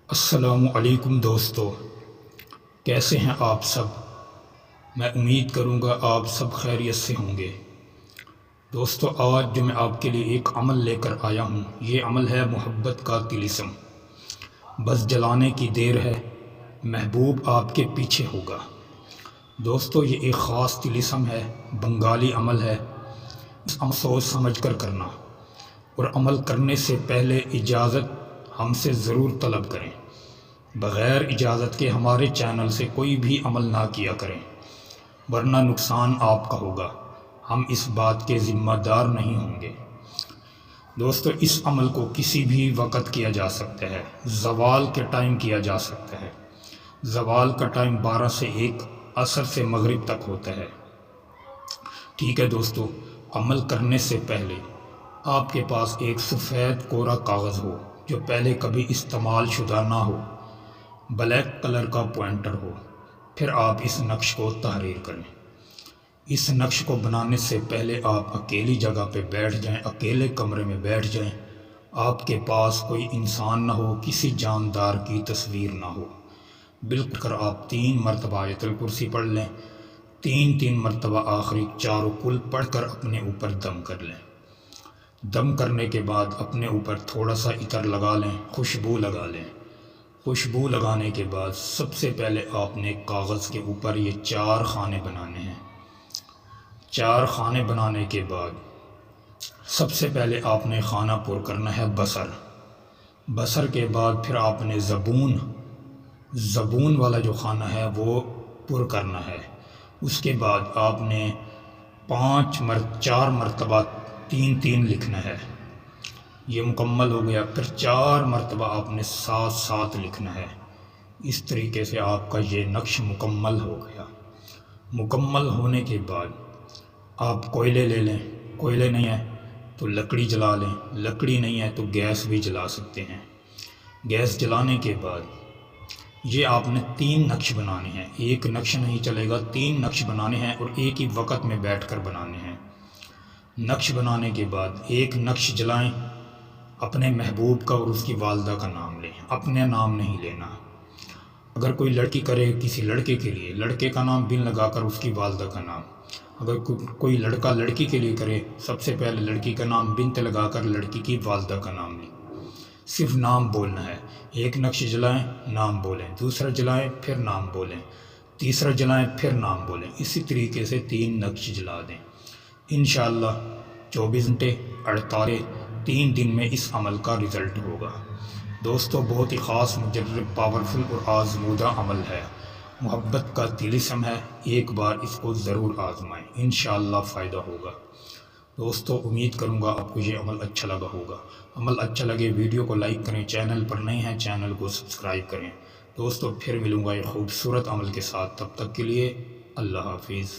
السلام علیکم دوستو، کیسے ہیں آپ سب؟ میں امید کروں گا آپ سب خیریت سے ہوں گے۔ دوستو، آج جو میں آپ کے لیے ایک عمل لے کر آیا ہوں، یہ عمل ہے محبت کا طلسم۔ بس جلانے کی دیر ہے، محبوب آپ کے پیچھے ہوگا۔ دوستو، یہ ایک خاص طلسم ہے، بنگالی عمل ہے۔ اس عمل سوچ سمجھ کر کرنا، اور عمل کرنے سے پہلے اجازت ہم سے ضرور طلب کریں۔ بغیر اجازت کے ہمارے چینل سے کوئی بھی عمل نہ کیا کریں، ورنہ نقصان آپ کا ہوگا۔ ہم اس بات کے ذمہ دار نہیں ہوں گے۔ دوستو، اس عمل کو کسی بھی وقت کیا جا سکتا ہے، زوال کے ٹائم کیا جا سکتا ہے۔ زوال کا ٹائم 12 سے 1، عصر سے مغرب تک ہوتا ہے۔ ٹھیک ہے دوستو، عمل کرنے سے پہلے آپ کے پاس ایک سفید کورا کاغذ ہو جو پہلے کبھی استعمال شدہ نہ ہو، بلیک کلر کا پوائنٹر ہو۔ پھر آپ اس نقش کو تحریر کریں۔ اس نقش کو بنانے سے پہلے آپ اکیلی جگہ پہ بیٹھ جائیں، اکیلے کمرے میں بیٹھ جائیں۔ آپ کے پاس کوئی انسان نہ ہو، کسی جاندار کی تصویر نہ ہو۔ بالکل کر آپ 3 مرتبہ آیت الکرسی پڑھ لیں، 3 مرتبہ آخری چاروں کل پڑھ کر اپنے اوپر دم کر لیں۔ دم کرنے کے بعد اپنے اوپر تھوڑا سا عطر لگا لیں، خوشبو لگا لیں۔ خوشبو لگانے کے بعد سب سے پہلے آپ نے کاغذ کے اوپر یہ 4 خانے بنانے ہیں۔ 4 خانے بنانے کے بعد سب سے پہلے آپ نے خانہ پر کرنا ہے بصر۔ بصر کے بعد پھر آپ نے زبون والا جو خانہ ہے وہ پر کرنا ہے۔ اس کے بعد آپ نے 4 مرتبہ 3 لکھنا ہے۔ یہ مکمل ہو گیا۔ پھر 4 مرتبہ آپ نے 7 لکھنا ہے۔ اس طریقے سے آپ کا یہ نقش مکمل ہو گیا۔ مکمل ہونے کے بعد آپ کوئلے لے لیں، کوئلے نہیں ہے تو لکڑی جلا لیں، لکڑی نہیں ہے تو گیس بھی جلا سکتے ہیں۔ گیس جلانے کے بعد یہ آپ نے 3 نقش بنانے ہیں، ایک نقش نہیں چلے گا، 3 نقش بنانے ہیں اور ایک ہی وقت میں بیٹھ کر بنانے ہیں۔ نقش بنانے کے بعد ایک نقش جلائیں، اپنے محبوب کا اور اس کی والدہ کا نام لیں، اپنے نام نہیں لینا۔ اگر کوئی لڑکی کرے کسی لڑکے کے لیے، لڑکے کا نام بن لگا کر اس کی والدہ کا نام۔ اگر کوئی لڑکا لڑکی کے لیے کرے، سب سے پہلے لڑکی کا نام بنت لگا کر لڑکی کی والدہ کا نام لیں۔ صرف نام بولنا ہے۔ ایک نقش جلائیں، نام بولیں، دوسرا جلائیں پھر نام بولیں، تیسرا جلائیں پھر نام بولیں۔ اسی طریقے سے 3 نقش جلا دیں۔ انشاءاللہ 24 گھنٹے 3 دن میں اس عمل کا رزلٹ ہوگا۔ دوستو، بہت ہی خاص، مجرب، پاورفل اور آزمودہ عمل ہے۔ محبت کا طلسم ہے، ایک بار اس کو ضرور آزمائیں، انشاءاللہ فائدہ ہوگا۔ دوستو، امید کروں گا آپ کو یہ عمل اچھا لگا ہوگا۔ عمل اچھا لگے ویڈیو کو لائک کریں، چینل پر نئے ہیں چینل کو سبسکرائب کریں۔ دوستو، پھر ملوں گا ایک خوبصورت عمل کے ساتھ، تب تک کے لیے اللہ حافظ۔